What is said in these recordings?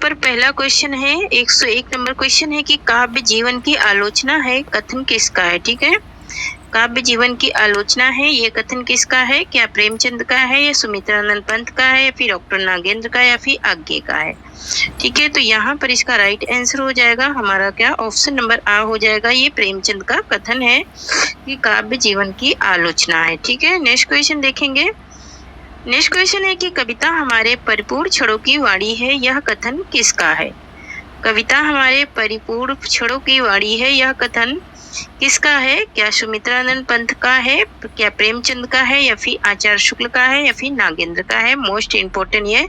पर पहला क्वेश्चन है 101 नंबर क्वेश्चन है कि काव्य जीवन की आलोचना है, कथन किसका है। ठीक है, काव्य जीवन की आलोचना है, ये कथन किसका है? क्या प्रेमचंद का है या सुमित्रानंद पंत का है या फिर डॉक्टर नागेंद्र का या फिर आज्ञे का है। ठीक है, तो यहाँ पर इसका राइट आंसर हो जाएगा हमारा क्या, ऑप्शन नंबर आ हो जाएगा। ये प्रेमचंद का कथन है कि काव्य जीवन की आलोचना है। ठीक है, नेक्स्ट क्वेश्चन देखेंगे। नेक्स्ट क्वेश्चन है कि कविता हमारे परिपूर्ण क्षणों की वाणी है, यह कथन किसका है। कविता हमारे परिपूर्ण क्षणों की वाणी है, यह कथन किसका है? क्या सुमित्रानंद पंत का है, क्या प्रेमचंद का है या फिर आचार्य शुक्ल का है या फिर नागेंद्र का है। मोस्ट इंपोर्टेंट ये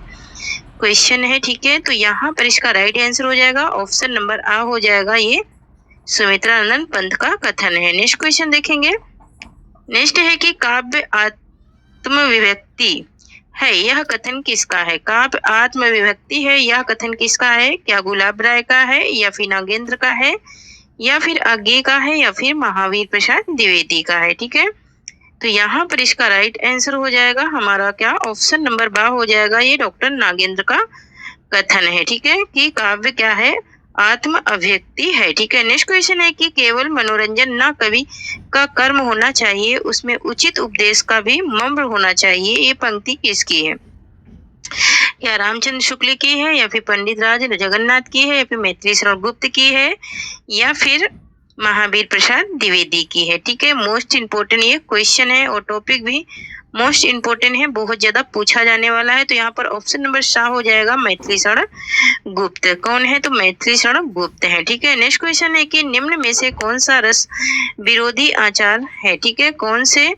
क्वेश्चन है। ठीक है, तो यहाँ पर इसका राइट आंसर हो जाएगा ऑप्शन नंबर आ हो जाएगा, ये सुमित्रानंद पंत का कथन है। नेक्स्ट क्वेश्चन देखेंगे। नेक्स्ट है कि काव्य आत्मविभक्ति है, यह कथन किसका है। काव्य आत्मविभक्ति है, यह कथन किसका है? क्या गुलाब राय का है या फिर नागेंद्र का है या फिर आज्ञे का है या फिर महावीर प्रसाद द्विवेदी का है। ठीक है, तो यहाँ पर इसका राइट आंसर हो जाएगा हमारा क्या, ऑप्शन नंबर बा हो जाएगा, ये डॉक्टर नागेंद्र का कथन है। ठीक है, कि काव्य क्या है, आत्म अभिव्यक्ति है। ठीक है, नेक्स्ट क्वेश्चन है कि केवल मनोरंजन न कवि का कर्म होना चाहिए, उसमें उचित उपदेश का भी मम्र होना चाहिए, ये पंक्ति किसकी है। क्या रामचंद्र शुक्ल की है या फिर पंडित राज जगन्नाथ की है या फिर मैत्री शरण गुप्त की है या फिर महावीर प्रसाद द्विवेदी की है। ठीक है, मोस्ट इंपोर्टेंट ये क्वेश्चन है और टॉपिक भी मोस्ट इंपोर्टेंट है, बहुत ज्यादा पूछा जाने वाला है। तो यहाँ पर ऑप्शन नंबर सा हो जाएगा, मैत्री शरण गुप्त। कौन है? तो मैत्री शरण गुप्त है। ठीक है, नेक्स्ट क्वेश्चन है कि निम्न में से कौन सा रस विरोधी आचार है। ठीक है, कौन से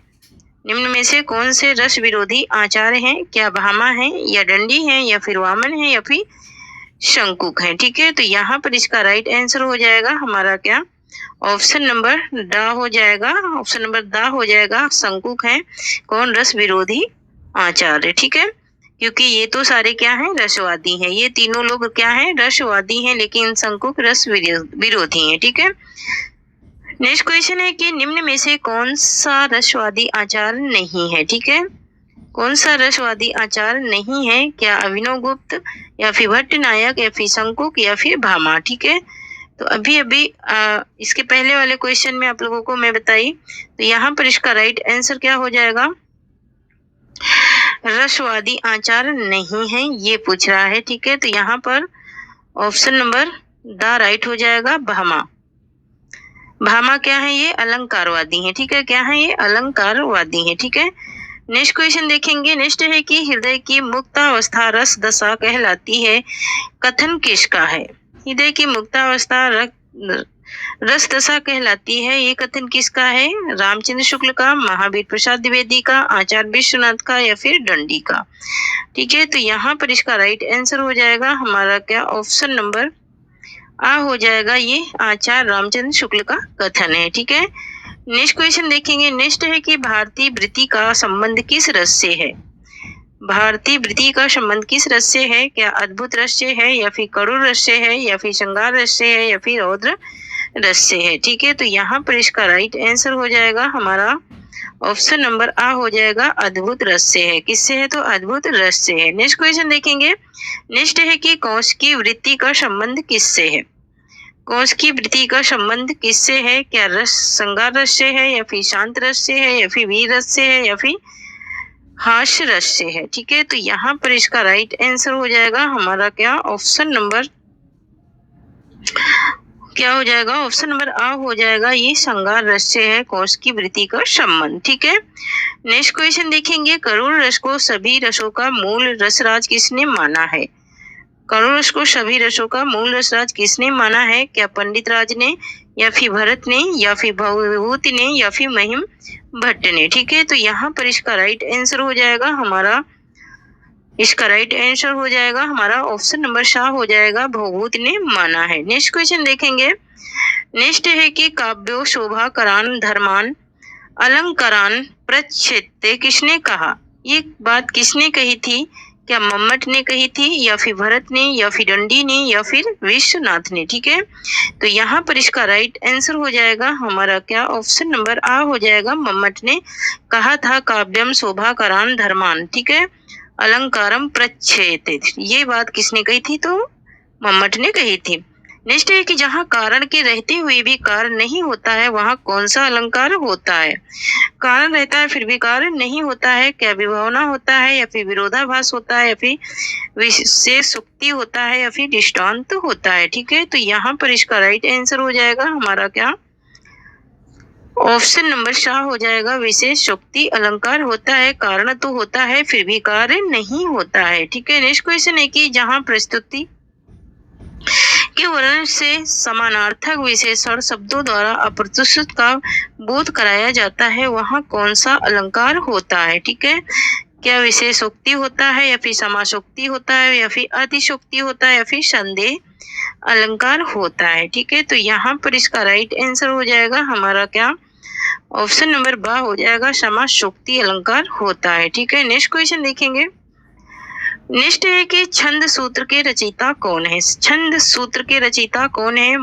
निम्न में से कौन से रस विरोधी आचार हैं? क्या भामा है या दंडी है या फिर वामन है या फिर शंकुक है। ठीक है, तो यहाँ पर इसका राइट आंसर हो जाएगा हमारा क्या, ऑप्शन नंबर ड हो जाएगा, ऑप्शन नंबर द हो जाएगा, शंकुक है कौन, रस विरोधी आचार है। ठीक है, क्योंकि ये तो सारे क्या हैं, रसवादी हैं, ये तीनों लोग क्या हैं, रसवादी हैं, लेकिन शंकुक रस विरोधी है। ठीक है, नेक्स्ट क्वेश्चन है कि निम्न में से कौन सा रसवादी आचार नहीं है। ठीक है, कौन सा रसवादी आचार नहीं है? क्या अभिनव गुप्त या फिर भट्ट नायक या फिर शंकुक या फिर भामा। ठीक है, तो अभी इसके पहले वाले क्वेश्चन में आप लोगों को मैं बताई, तो यहाँ पर इसका राइट आंसर क्या हो जाएगा, रसवादी आचार नहीं है, ये पूछ रहा है। ठीक है, तो यहाँ पर ऑप्शन नंबर द राइट हो जाएगा, भामा। भामा क्या है? ये अलंकारवादी है। ठीक है, क्या है? ये अलंकारवादी है। ठीक है, नेक्स्ट क्वेश्चन देखेंगे। नेक्स्ट है कि हृदय की मुक्तावस्था रस दशा कहलाती है, कथन किसका है। हृदय की मुक्तावस्था रस दशा कहलाती है, ये कथन किसका है? रामचंद्र शुक्ल का, महावीर प्रसाद द्विवेदी का, आचार्य विश्वनाथ का या फिर दंडी का। ठीक है, तो यहाँ पर इसका राइट आंसर हो जाएगा हमारा क्या, ऑप्शन नंबर आ हो जाएगा, ये आचार्य रामचंद्र शुक्ल का कथन है। ठीक है, नेक्स्ट क्वेश्चन देखेंगे। नेक्स्ट है कि भारतीय वृत्ति का संबंध किस रस से है। भारतीय वृत्ति का संबंध किस रस से है? क्या अद्भुत रस से है या फिर करुण रस से है या फिर श्रृंगार रस से है या फिर रौद्र रस से है। ठीक है, तो यहाँ पर इसका राइट आंसर हो जाएगा हमारा ऑप्शन नंबर आ हो जाएगा, अद्भुत रस से है। किससे है? तो अद्भुत रस से है। नेक्स्ट क्वेश्चन देखेंगे। नेक्स्ट है कि कौश की वृत्ति का संबंध किससे है। कौश की वृत्ति का संबंध किससे है? क्या रस श्रृंगार रस से है या फिर शांत रस से है या फिर वीर रस से है या फिर हास्य रस से है। ठीक है, तो यहाँ पर इसका राइट आंसर हो जाएगा हमारा क्या, ऑप्शन नंबर क्या हो जाएगा, ऑप्शन नंबर आ हो जाएगा, ये श्रृंगार रस से है कौश की वृत्ति का संबंध। ठीक है, नेक्स्ट क्वेश्चन देखेंगे। करुण रस को सभी रसों का मूल रसराज किसने माना है। करुण रस को सभी रसों का मूल रसराज किसने माना है? क्या पंडित राज ने या फिर भरत ने या फिर भवभूति ने या फिर महिम भट्ट ने। ठीक है, तो यहाँ पर इसका राइट आंसर हो जाएगा हमारा, इसका राइट आंसर हो जाएगा हमारा ऑप्शन नंबर शाह हो जाएगा, भवभूति ने माना है। नेक्स्ट क्वेश्चन देखेंगे। नेक्स्ट है कि काव्यो शोभा करान धर्मान अलंकारान प्रच्छेदते किसने कहा। ये बात किसने कही थी? क्या मम्मट ने कही थी या फिर भरत ने या फिर दंडी ने या फिर विश्वनाथ ने। ठीक है, तो यहाँ पर इसका राइट आंसर हो जाएगा हमारा क्या, ऑप्शन नंबर आ हो जाएगा, मम्मट ने कहा था काव्यम शोभा करान धर्मान। ठीक है, अलंकारम प्रच्छेदते, ये बात किसने कही थी? तो मम्मट ने कही थी। नेक्स्ट है कि जहाँ कारण के रहते हुए भी कारण नहीं होता है वहाँ कौन सा अलंकार होता है? कारण रहता है फिर भी कारण नहीं होता है, क्या विभावना होता है या फिर विरोधाभास होता है या फिर विशेषोक्ति होता है या फिर दृष्टांत होता है। ठीक है, तो यहाँ पर इसका राइट आंसर हो जाएगा हमारा क्या? ऑप्शन नंबर शाह हो जाएगा। विशेषोक्ति अलंकार होता है, कारण तो होता है फिर भी कार्य नहीं होता है। ठीक है, नेक्स्ट क्वेश्चन है कि जहाँ प्रस्तुति के वर्णन से समानार्थक विशेषण शब्दों द्वारा अप्रस्तुत का बोध कराया जाता है वहाँ कौन सा अलंकार होता है? ठीक है, क्या विशेषोक्ति होता है या फिर समासोक्ति होता है या फिर अतिशोक्ति होता है या फिर संदेह अलंकार होता है? ठीक है, तो यहाँ पर इसका राइट आंसर हो जाएगा हमारा क्या? ऑप्शन नंबर बा हो जाएगा, समासोक्ति अलंकार होता है। ठीक है, नेक्स्ट क्वेश्चन देखेंगे। नेक्स्ट है कि छंद सूत्र के रचयिता कौन है? छंद सूत्र के रचयिता कौन है?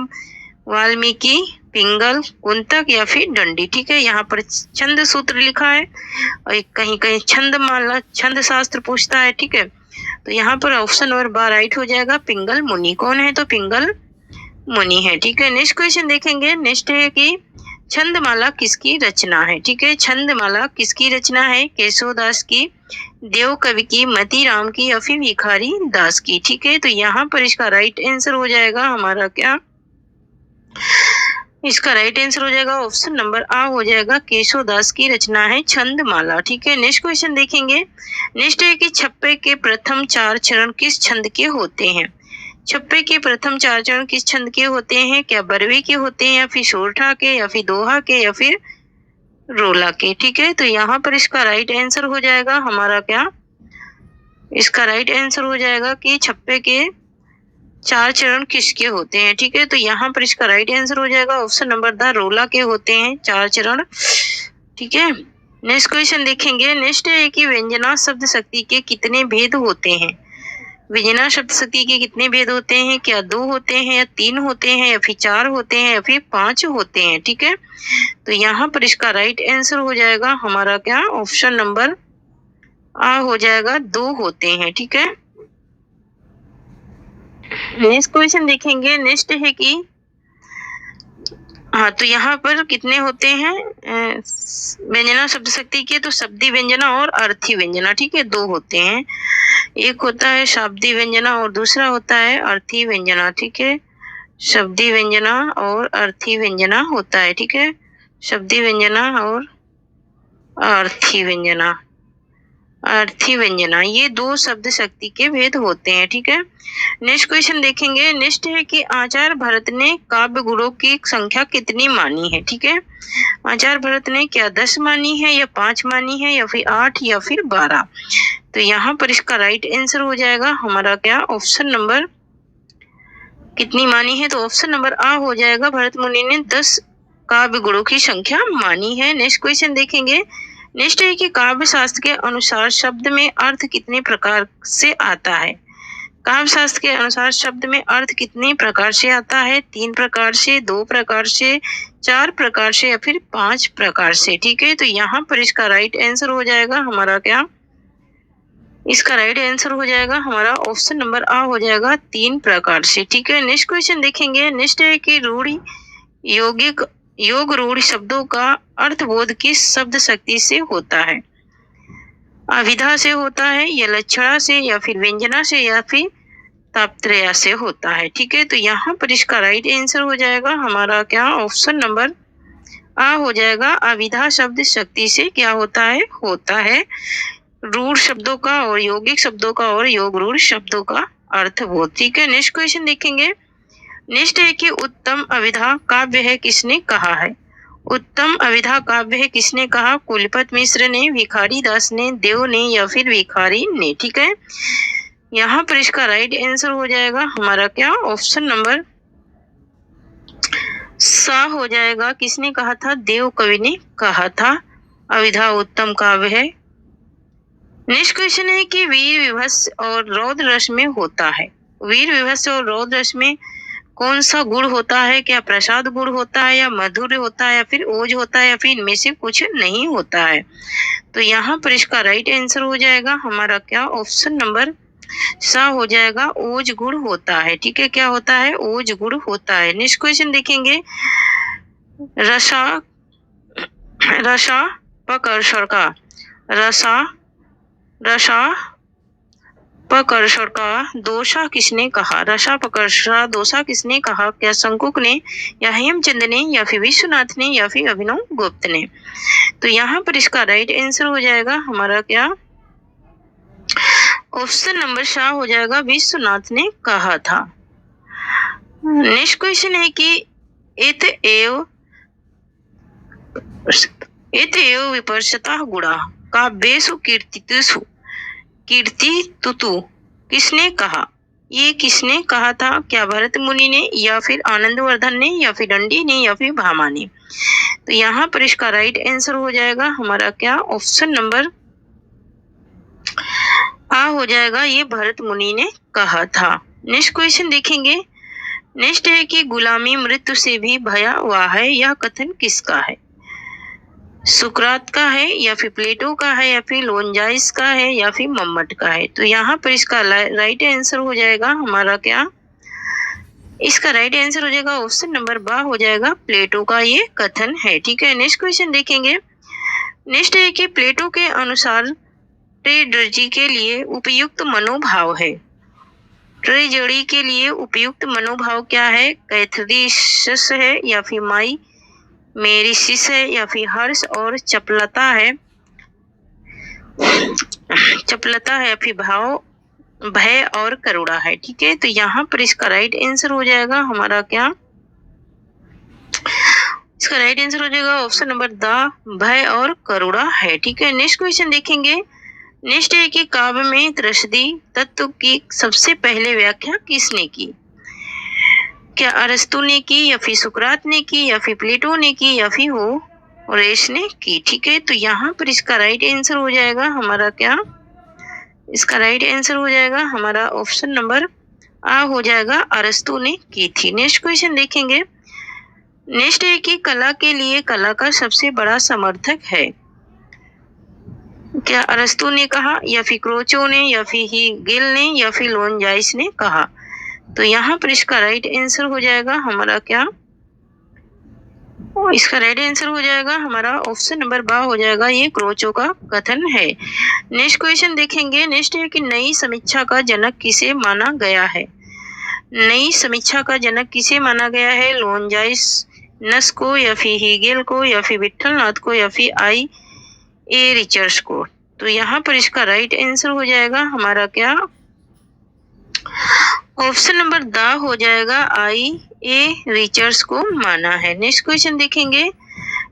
वाल्मीकि, पिंगल, कुंतक या फिर दंडी। ठीक है, यहाँ पर छंद सूत्र लिखा है और कहीं कहीं छंद माला, छंद शास्त्र पूछता है। ठीक है, तो यहाँ पर ऑप्शन नंबर बा राइट हो जाएगा। पिंगल मुनि कौन है? तो पिंगल मुनि है। ठीक है, नेक्स्ट क्वेश्चन देखेंगे। नेक्स्ट है कि छंदमाला किसकी रचना है? ठीक है, छंदमाला किसकी रचना है? केशवदास की, देव कवि की, मतीराम की या फिर भिखारी दास की। ठीक है, तो यहाँ पर इसका राइट आंसर हो जाएगा हमारा क्या? इसका राइट आंसर हो जाएगा ऑप्शन नंबर आ हो जाएगा। केशवदास की रचना है छंदमाला। ठीक है, नेक्स्ट क्वेश्चन देखेंगे। नेक्स्ट है कि छप्पे के प्रथम 4 चरण किस छंद के होते हैं? छप्पे के प्रथम 4 चरण किस छंद के होते हैं? क्या बरवे के होते हैं या फिर सोरठा के या फिर दोहा के या फिर रोला के? ठीक है, तो यहाँ पर इसका राइट आंसर हो जाएगा हमारा क्या? इसका राइट आंसर हो जाएगा कि छप्पे के 4 चरण किसके होते हैं? ठीक है, तो यहाँ पर इसका राइट आंसर हो जाएगा ऑप्शन नंबर द रोला के होते हैं 4 चरण। ठीक है, नेक्स्ट क्वेश्चन देखेंगे। नेक्स्ट है कि व्यंजना शब्द शक्ति के कितने भेद होते हैं? व्यंजना शब्द शक्ति के कितने भेद होते हैं? क्या 2 होते हैं या 3 होते हैं या फिर 4 होते हैं या फिर 5 होते हैं? ठीक है, तो यहाँ पर इसका राइट आंसर हो जाएगा हमारा क्या? ऑप्शन नंबर आ हो जाएगा, 2 होते हैं। ठीक है, नेक्स्ट क्वेश्चन देखेंगे। नेक्स्ट है कि हाँ, तो यहाँ पर कितने होते हैं व्यंजना शब्द शक्ति के? तो शब्दी व्यंजना और अर्थी व्यंजना। ठीक है, 2 होते हैं। एक होता है शाब्दी व्यंजना और दूसरा होता है अर्थी व्यंजना। ठीक है, शब्दी व्यंजना और अर्थी व्यंजना होता है। ठीक है, शब्दी व्यंजना और अर्थी व्यंजना, अर्थी व्यंजना, ये 2 शब्द शक्ति के भेद होते हैं। ठीक है, नेक्स्ट क्वेश्चन देखेंगे। नेक्स्ट है कि आचार्य भरत ने काव्य गुणों की संख्या कितनी मानी है? ठीक है, आचार्य भरत ने क्या 10 मानी है या 5 मानी है या फिर 8 या फिर 12? तो यहाँ पर इसका राइट आंसर हो जाएगा हमारा क्या? ऑप्शन नंबर कितनी मानी है? तो ऑप्शन नंबर आ हो जाएगा। भरत मुनि ने 10 काव्य गुणों की संख्या मानी है। नेक्स्ट क्वेश्चन देखेंगे। नेक्स्ट है कि काव्य शास्त्र के अनुसार शब्द में अर्थ कितने प्रकार से आता है? काव्य शास्त्र के अनुसार शब्द में अर्थ कितने प्रकार से आता है? 3 प्रकार से, 2 प्रकार से, 4 प्रकार से या फिर 5 प्रकार से? ठीक है, तो यहाँ पर इसका राइट आंसर हो जाएगा हमारा क्या? इसका राइट आंसर हो जाएगा हमारा ऑप्शन नंबर आ हो जाएगा, 3 प्रकार से। ठीक है, नेक्स्ट क्वेश्चन देखेंगे। नेक्स्ट है कि रूढ़ि यौगिक योग रूढ़ शब्दों का अर्थबोध किस शब्द शक्ति से होता है? अविधा से होता है या लक्षणा से या फिर व्यंजना से या फिर तापत्रया से होता है? ठीक है, तो यहाँ पर इसका राइट आंसर हो जाएगा हमारा क्या? ऑप्शन नंबर आ हो जाएगा। अविधा शब्द शक्ति से क्या होता है? होता है रूढ़ शब्दों का और यौगिक शब्दों का और योग रूढ़ शब्दों का अर्थबोध। ठीक है, नेक्स्ट क्वेश्चन देखेंगे। नेक्स्ट है कि उत्तम अविधा काव्य है किसने कहा है? उत्तम अविधा काव्य है किसने कहा? कुलपत मिश्र ने, भिखारी दास ने, देव ने या फिर भिखारी ने? ठीक है, यहाँ पर इसका राइट आंसर हो जाएगा हमारा क्या? ऑप्शन नंबर सा हो जाएगा। किसने कहा था? देव कवि ने कहा था अविधा उत्तम काव्य है। नेक्स्ट क्वेश्चन है कि वीर विभस और रौद्र रस में होता है। वीर विभस और रौद्र रस में कौन सा गुण होता है? क्या प्रसाद गुण होता है या मधुर होता है या फिर ओज होता है या फिर इनमें से कुछ नहीं होता है? तो यहाँ पर इसका राइट आंसर हो जाएगा हमारा क्या? ऑप्शन नंबर सा हो जाएगा ओज गुड़ होता है, ठीक है, क्या होता है, ओज गुड़ होता है। नेक्स्ट क्वेश्चन देखेंगे, रसा रसा पकर्षण का रसा रसा पकर्षण का दोषा किसने कहा, रसा पकर्षण दोषा किसने कहा, क्या शंकुक ने या हेमचंद ने या फिर विश्वनाथ ने या फिर अभिनव गुप्त ने। तो यहाँ पर इसका राइट आंसर हो जाएगा हमारा क्या, ऑप्शन नंबर शाह हो जाएगा, विश्वनाथ ने कहा था। नेक्स्ट क्वेश्चन है कि इत एव विपर्शता गुणा काव्येषु कीर्तितुतु किसने कहा, ये किसने कहा था, क्या भरत मुनि ने या फिर आनंदवर्धन ने या फिर दंडी ने या फिर भामा ने। तो यहाँ पर इसका राइट आंसर हो जाएगा हमारा क्या, ऑप्शन नंबर आ हो जाएगा, ये भरत मुनि ने कहा था। नेक्स्ट क्वेश्चन देखेंगे, नेक्स्ट है कि गुलामी मृत्यु से भी भयावह है, यह कथन किसका है, सुकरात का है या फिर प्लेटो का है या फिर लोनजाइस का है या फिर मम्मट का है। तो यहाँ पर इसका राइट आंसर हो जाएगा हमारा क्या, इसका राइट आंसर हो जाएगा ऑप्शन नंबर बा हो जाएगा, प्लेटो का ये कथन है, ठीक है। नेक्स्ट क्वेश्चन देखेंगे, नेक्स्ट है कि प्लेटो के अनुसार ट्रेजडी के लिए उपयुक्त मनोभाव है, ट्रेजडी के लिए उपयुक्त मनोभाव क्या है, कैथरीसिस है या फिर माई मेरिसिस है या फिर हर्ष और चपलता है या फिर भाव भय और करुणा है, ठीक है। तो यहाँ पर इसका राइट आंसर हो जाएगा हमारा क्या, इसका राइट आंसर हो जाएगा ऑप्शन नंबर द भय और करुणा है, ठीक है। नेक्स्ट क्वेश्चन देखेंगे, नेक्स्ट है कि काव्य में त्रसदी तत्व की सबसे पहले व्याख्या किसने की, क्या अरस्तु ने की या फिर सुकरात ने की या फिर प्लेटो ने की या फिर होरेस ने की, ठीक है। तो यहाँ पर इसका राइट आंसर हो जाएगा हमारा क्या, इसका राइट आंसर हो जाएगा हमारा ऑप्शन नंबर आ हो जाएगा, अरस्तु ने की थी। नेक्स्ट क्वेश्चन देखेंगे, नेक्स्ट है कि कला के लिए कला का सबसे बड़ा समर्थक है, क्या अरस्तु ने कहा या फिर क्रोचो ने या फिर हीगेल ने या फिर लोनजाइस ने कहा। तो यहाँ पर इसका राइट आंसर हो जाएगा हमारा क्या, इसका राइट आंसर हो जाएगा हमारा ऑप्शन नंबर बा हो जाएगा, ये क्रोचो का कथन है। नेक्स्ट क्वेश्चन देखेंगे, नेक्स्ट है कि नई समीक्षा का जनक किसे माना गया है, नई समीक्षा का जनक किसे माना गया है, लोनजाइस को या फिर हीगेल को या फिर विठलनाथ को या फिर आई.ए. रिचर्ड्स को। तो यहाँ पर इसका राइट आंसर हो जाएगा हमारा क्या, ऑप्शन नंबर द हो जाएगा, आई.ए. रिचर्ड्स को माना है। नेक्स्ट क्वेश्चन देखेंगे,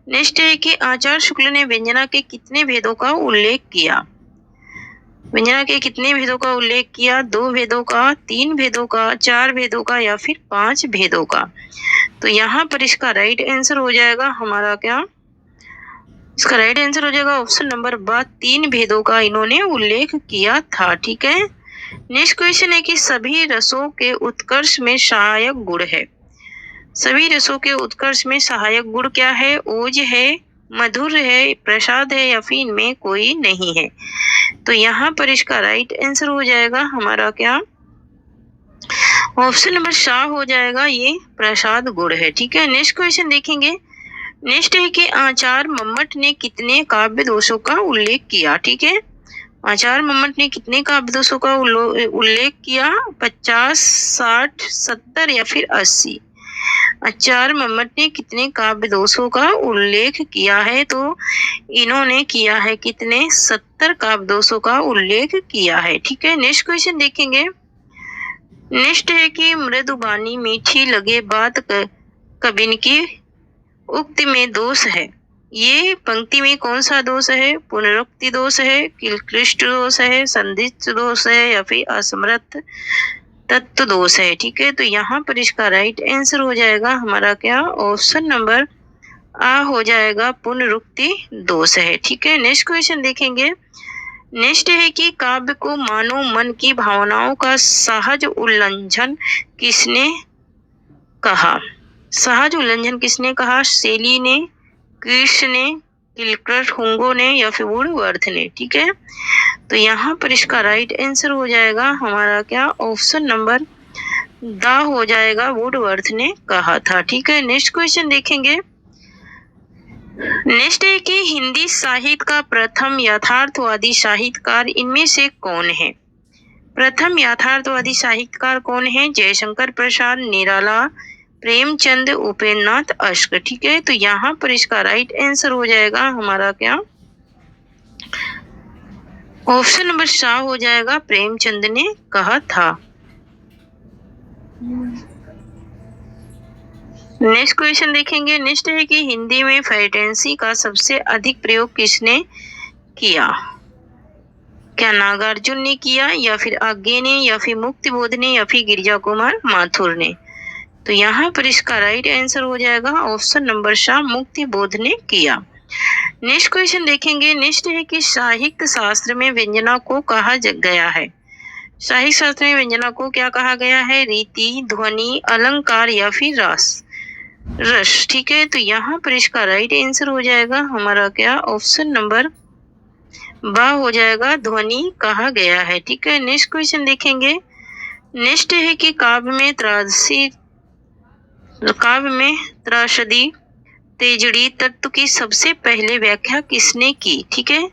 नेक्स्ट है कि आचार्य शुक्ल ने व्यंजना के कितने भेदों का उल्लेख किया, व्यंजना के कितने भेदों का उल्लेख किया, 2 भेदों का, 3 भेदों का, 4 भेदों का या फिर 5 भेदों का। तो यहाँ पर इसका राइट आंसर हो जाएगा हमारा क्या, इसका राइट आंसर हो जाएगा ऑप्शन नंबर बा, 3 भेदों का इन्होंने उल्लेख किया था, ठीक है। नेक्स्ट क्वेश्चन है कि सभी रसों के उत्कर्ष में सहायक गुण है, सभी रसों के उत्कर्ष में सहायक गुण क्या है, ओज है, मधुर है, प्रसाद है या फिर इनमें कोई नहीं है। तो यहाँ पर इसका राइट आंसर हो जाएगा हमारा क्या, ऑप्शन नंबर शाह हो जाएगा, ये प्रसाद गुण है, ठीक है। नेक्स्ट क्वेश्चन देखेंगे, नेक्स्ट है कि आचार्य मम्मट ने कितने काव्य दोषों का उल्लेख किया, ठीक है। आचार्य मम्मट ने कितने काव्य दोषों का उल्लेख किया, 50, 60, 70 या फिर 80। आचार्य मम्मट ने कितने काव्य दोषों का उल्लेख किया है, तो इन्होंने किया है कितने, 70 काव्य दोषों का उल्लेख किया है, ठीक है। नेक्स्ट क्वेश्चन देखेंगे, नेक्स्ट है कि मृदुबानी मीठी लगे बात कबिन की उक्ति में दोष है, ये पंक्ति में कौन सा दोष है, पुनरुक्ति दोष है, क्लिष्ट दोष है, संदिग्ध दोष है या फिर असमर्थ तत्व दोष है, ठीक है। तो यहाँ पर इसका राइट आंसर हो जाएगा हमारा क्या, ऑप्शन नंबर आ हो जाएगा, पुनरुक्ति दोष है, ठीक है। नेक्स्ट क्वेश्चन देखेंगे, नेक्स्ट है कि काव्य को मानव मन की भावनाओं का सहज उल्लंघन किसने कहा, सहज उल्लंघन किसने कहा, शैली ने, कृष्ण ने, किलक्रट हुंगो ने या फिर वुडवर्थ ने, ठीक है। तो यहाँ पर इसका राइट आंसर हो जाएगा हमारा क्या, ऑप्शन नंबर द हो जाएगा, वुडवर्थ ने कहा था, ठीक है। नेक्स्ट क्वेश्चन देखेंगे। नेक्स्ट है कि हिंदी साहित्य का प्रथम यथार्थवादी साहित्यकार इनमें से कौन है। प्रथम यथार्थवादी साहित्यकार कौन है? जयशंकर प्रसाद, निराला, प्रेमचंद, उपेंद्रनाथ अश्क, ठीक है। तो यहाँ पर इसका राइट आंसर हो जाएगा हमारा क्या, ऑप्शन नंबर सा हो जाएगा, प्रेमचंद ने कहा था। नेक्स्ट क्वेश्चन देखेंगे। नेक्स्ट है कि हिंदी में फैंटेसी का सबसे अधिक प्रयोग किसने किया? क्या नागार्जुन ने किया, या फिर आज्ञे ने, या फिर मुक्तिबोध ने, या फिर गिरिजा कुमार माथुर ने? तो यहाँ पर इसका राइट आंसर हो जाएगा ऑप्शन नंबर सा, मुक्तिबोध ने किया। नेक्स्ट क्वेश्चन देखेंगे। नेक्स्ट है कि साहित्य शास्त्र में व्यंजना को कहा गया है। साहित्य शास्त्र में व्यंजना को क्या कहा गया है? रीति, ध्वनि, अलंकार या फिर रस, ठीक है। तो यहाँ पर इसका राइट आंसर हो जाएगा हमारा क्या, ऑप्शन नंबर बा हो जाएगा, ध्वनि कहा गया है, ठीक है। नेक्स्ट क्वेश्चन देखेंगे। नेक्स्ट है कि काव्य में त्रासदी तेजड़ी तत्व की सबसे पहले व्याख्या किसने की, ठीक है।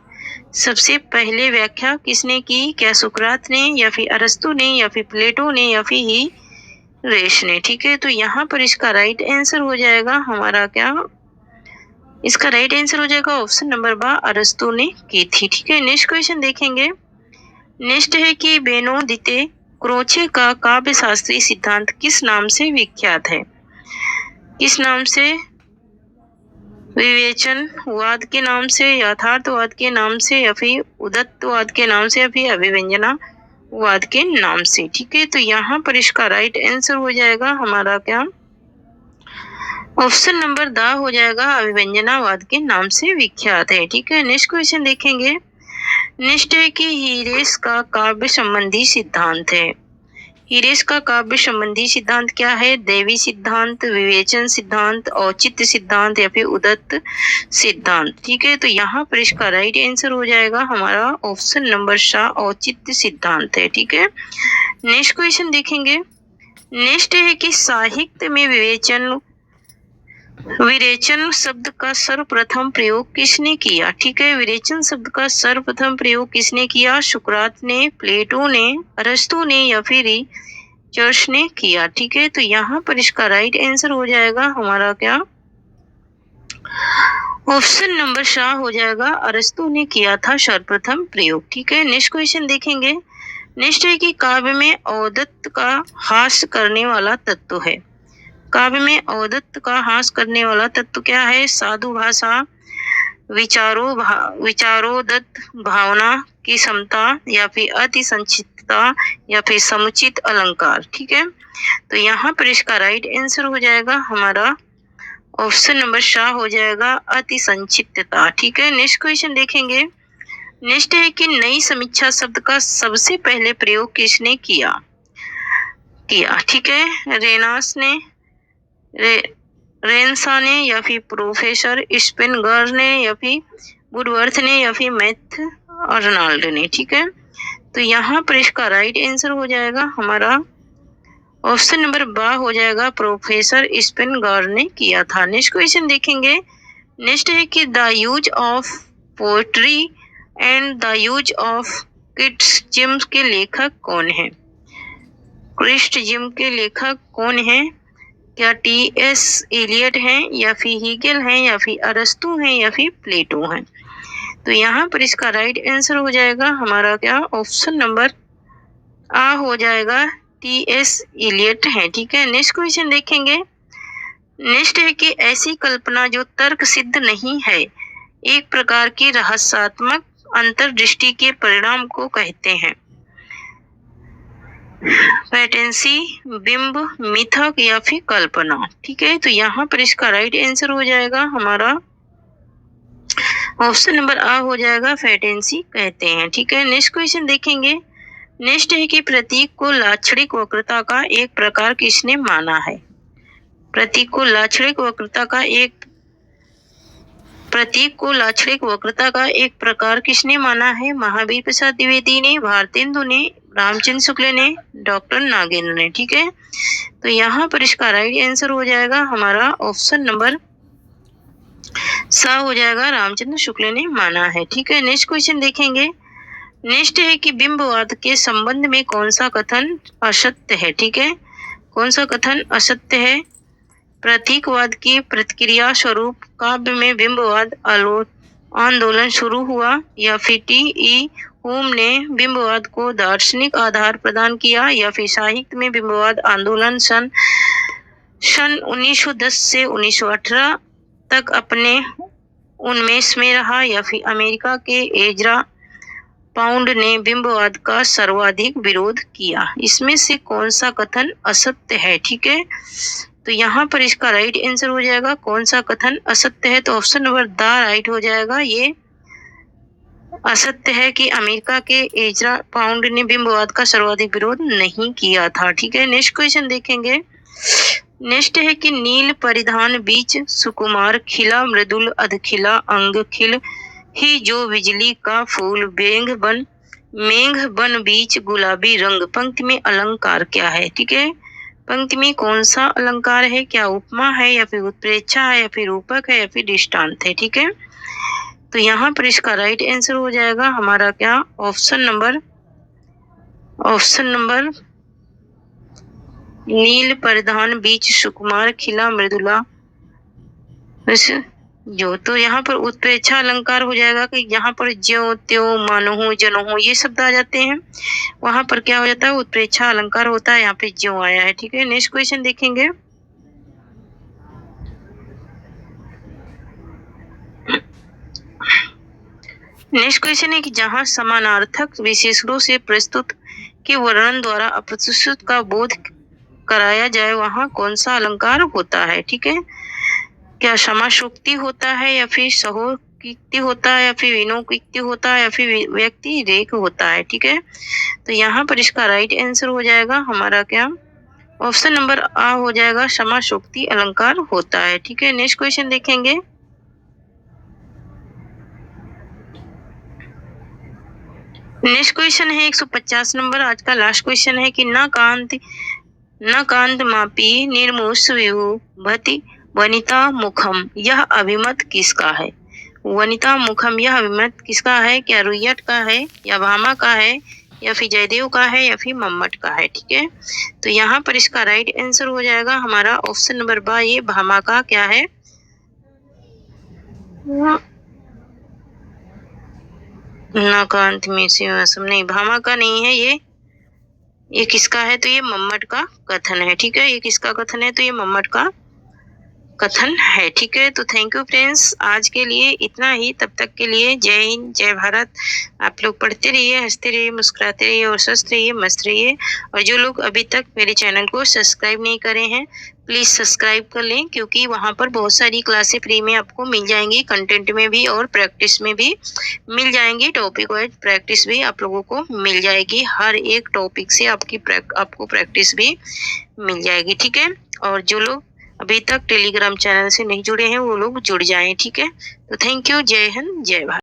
सबसे पहले व्याख्या किसने की? क्या सुकरात ने, या फिर अरस्तु ने, या फिर प्लेटो ने, या फिर हिरेश ने, ठीक है। तो यहाँ पर इसका राइट आंसर हो जाएगा हमारा क्या, इसका राइट आंसर हो जाएगा ऑप्शन नंबर बा, अरस्तु ने की थी, ठीक है। नेक्स्ट क्वेश्चन देखेंगे। नेक्स्ट है कि बेनोदिते क्रोचे का काव्य शास्त्रीय सिद्धांत किस नाम से विख्यात है? किस नाम से? विवेचनवाद के नाम से, यथार्थवाद के नाम से, या फिर उदत्तवाद के नाम से, या फिर अभिव्यंजनावाद के नाम से, ठीक है। तो यहाँ पर इसका राइट आंसर हो जाएगा हमारा क्या, ऑप्शन नंबर द हो जाएगा, अभिव्यंजनावाद के नाम से विख्यात है, ठीक है। नेक्स्ट क्वेश्चन देखेंगे। नेक्स्ट है कि हिरेस का काव्य संबंधी सिद्धांत है। हिरेस का काव्य संबंधी सिद्धांत क्या है? देवी सिद्धांत, विवेचन सिद्धांत, औचित्य सिद्धांत, या फिर उदत्त सिद्धांत, ठीक है। तो यहाँ पर इसका राइट आंसर हो जाएगा हमारा ऑप्शन नंबर सा, औचित्य सिद्धांत है, ठीक है। नेक्स्ट क्वेश्चन देखेंगे। नेक्स्ट है कि साहित्य में विरेचन शब्द का सर्वप्रथम प्रयोग किसने किया? ठीक है, विरेचन शब्द का सर्वप्रथम प्रयोग किसने किया? सुकरात ने, प्लेटो ने, अरस्तु ने, या फिर चर्च ने किया। ठीक है, तो यहाँ पर इसका राइट आंसर हो जाएगा हमारा क्या, ऑप्शन नंबर शाह हो जाएगा, अरस्तु ने किया था सर्वप्रथम प्रयोग। ठीक है, नेक्स्ट क्वेश्चन देखेंगे। नेक्स्ट है कि काव्य में औदत्त का हास करने वाला तत्व है। काव्य में औदत्त का हास करने वाला तत्व क्या है? साधु भाषा, विचारोदत्त भावना की समता, या फिर अति संक्षिप्तता, या फिर समुचित अलंकार। ठीक है, तो यहाँ पर इसका राइट आंसर हो जाएगा हमारा ऑप्शन नंबर शाह हो जाएगा, अति संक्षिप्तता। ठीक है, नेक्स्ट क्वेश्चन देखेंगे। नेक्स्ट है कि नई समीक्षा शब्द का सबसे पहले प्रयोग किसने किया? ठीक है, रेनास ने, रेनसा ने, या फिर प्रोफेसर स्पेनगर ने, या फिर वुडवर्थ ने, या फिर मैथ अर्नाल्ड ने। ठीक है, तो यहाँ पर इसका राइट आंसर हो जाएगा हमारा ऑप्शन नंबर बा हो जाएगा, प्रोफेसर स्पेनगर ने किया था। नेक्स्ट क्वेश्चन देखेंगे। नेक्स्ट है कि the use of poetry and the use of criticism के लेखक कौन है? क्रिटिसिज्म के लेखक कौन है? क्या टी.एस. एलियट हैं, या फिर हीगेल हैं, या फिर अरस्तु हैं, या फिर प्लेटो हैं? तो यहाँ पर इसका राइट आंसर हो जाएगा हमारा क्या, ऑप्शन नंबर आ हो जाएगा, टी.एस. एलियट है। ठीक है, नेक्स्ट क्वेश्चन देखेंगे। नेक्स्ट है कि ऐसी कल्पना जो तर्क सिद्ध नहीं है, एक प्रकार की रहस्यात्मक अंतर्दृष्टि के परिणाम को कहते हैं। फैंटेसी, बिंब, मिथक, या फिर कल्पना। ठीक है, तो यहाँ पर इसका राइट आंसर हो जाएगा हमारा ऑप्शन नंबर आ हो जाएगा, फैंटेसी कहते हैं। ठीक है, नेक्स्ट क्वेश्चन देखेंगे। नेक्स्ट है कि प्रतीक को लाक्षणिक वक्रता का एक प्रकार किसने माना है? प्रतीक को लाक्षणिक वक्रता का एक प्रतीक को लाक्षणिक वक्रता का एक प्रकार किसने माना है? महावीर प्रसाद द्विवेदी ने, भारतेंदु ने, रामचंद्र शुक्ल ने, डॉक्टर नागेंद्र ने। ठीक है, तो यहाँ पर इसका राइट आंसर हो जाएगा हमारा ऑप्शन नंबर सा हो जाएगा, रामचंद्र शुक्ल ने माना है। ठीक है, नेक्स्ट क्वेश्चन देखेंगे। नेक्स्ट है कि बिंबवाद के संबंध में कौन सा कथन असत्य है? ठीक है, कौन सा कथन असत्य है? प्रतीकवाद की प्रतिक्रिया स्वरूप काव्य में बिंबवाद आंदोलन शुरू हुआ, या फिर टी.ई. होम ने बिंबवाद को दार्शनिक आधार प्रदान किया, या फिर साहित्य में बिंबवाद आंदोलन सन 1910 से 1918 तक अपने उन्मेष में रहा, या फिर अमेरिका के एजरा पाउंड ने बिंबवाद का सर्वाधिक विरोध किया। इसमें से कौन सा कथन असत्य है? ठीक है, तो यहाँ पर इसका राइट आंसर हो जाएगा कौन सा कथन असत्य है, तो ऑप्शन नंबर द राइट हो जाएगा। ये असत्य है कि अमेरिका के एजरा पाउंड ने बिंबवाद का सर्वाधिक विरोध नहीं किया था। ठीक है, नेक्स्ट क्वेश्चन देखेंगे। नेक्स्ट है कि नील परिधान बीच सुकुमार खिला मृदुल अधखिला अंग खिल ही जो बिजली का फूल मेघ बन बीच गुलाबी रंग। पंक्ति में अलंकार क्या है? ठीक है, पंक्ति में कौन सा अलंकार है? क्या उपमा है, या फिर उत्प्रेक्षा है, या फिर रूपक है, या फिर दृष्टांत है? ठीक है, तो यहाँ पर इसका राइट आंसर हो जाएगा हमारा क्या, ऑप्शन नंबर नील परिधान बीच सुकुमार खिला मृदुला जो। तो यहाँ पर उत्प्रेक्षा अलंकार हो जाएगा कि यहाँ पर ज्यो त्यों मानो जनो ये शब्द आ जाते हैं, वहां पर क्या हो जाता है, उत्प्रेक्षा अलंकार होता है, यहाँ पे ज्यो आया है। ठीक है, नेक्स्ट क्वेश्चन देखेंगे। नेक्स्ट क्वेश्चन है कि जहाँ समानार्थक विशेषणों से प्रस्तुत के वर्णन द्वारा अप्रस्तुत का बोध कराया जाए, वहां कौन सा अलंकार होता है? ठीक है, क्या समासोक्ति होता है, या फिर सहोक्ति होता है, या फिर विनोक्ति होता है, या फिर व्यक्ति रेख होता है? ठीक है, तो यहाँ पर इसका राइट आंसर हो जाएगा हमारा क्या, ऑप्शन नंबर आ हो जाएगा, समासोक्ति अलंकार होता है। ठीक है, नेक्स्ट क्वेश्चन देखेंगे। नेक्स्ट क्वेश्चन है 150 नंबर, आज का लास्ट क्वेश्चन है कि न कांत मापी निर्मूष विभूति वनिता मुखम, यह अभिमत किसका है? वनिता मुखम यह अभिमत किसका है? क्या रुयट का है, या भामा का है, या फिर जयदेव का है, या फिर मम्मट का है? ठीक है, तो यहाँ पर इसका राइट आंसर हो जाएगा हमारा ऑप्शन नंबर बा, ये भामा का क्या है, नाकांत में से नहीं, भामा का नहीं है, ये किसका है, तो ये मम्मट का कथन है। ठीक है, ये किसका कथन है, तो ये मम्मट का कथन है। ठीक है, तो थैंक यू फ्रेंड्स, आज के लिए इतना ही। तब तक के लिए जय हिंद, जय भारत। आप लोग पढ़ते रहिए, हंसते रहिए, मुस्कुराते रहिए और स्वस्थ रहिए, मस्त रहिए। और जो लोग अभी तक मेरे चैनल को सब्सक्राइब नहीं करे हैं, प्लीज सब्सक्राइब कर लें, क्योंकि वहां पर बहुत सारी क्लासें फ्री में आपको मिल जाएंगी, कंटेंट में भी और प्रैक्टिस में भी मिल जाएंगी। टॉपिक वाइज प्रैक्टिस भी आप लोगों को मिल जाएगी, हर एक टॉपिक से आपको प्रैक्टिस भी मिल जाएगी। ठीक है, और जो लोग अभी तक टेलीग्राम चैनल से नहीं जुड़े हैं वो लोग जुड़ जाएं। ठीक है, तो थैंक यू, जय हिंद, जय भारत।